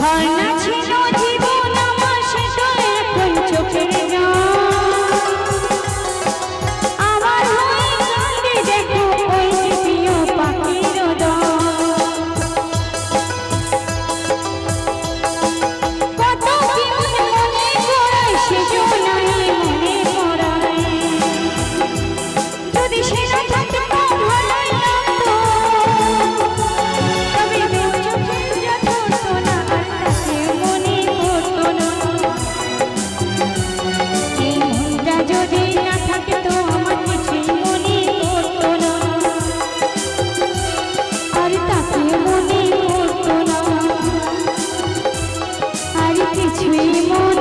ঝর্ণা ছিল জীবন আমার, সে তো এখন চোখের জল। আমার হয়ে কাঁদে দেখো ওই যে প্রিয় পাখির দল। কত কি মনে করায় সে নাই মনে পড়ায়, যদি সে না থাকতো ভালোই লাগতো, তবে দু চোখের যত না তাকে মনে পড়তো না। এই মনটা যদি না থাকতো আমার কিছুই মনে পড়তো না, আর তাকে মনে পড়তো না, আর কিছুই মনে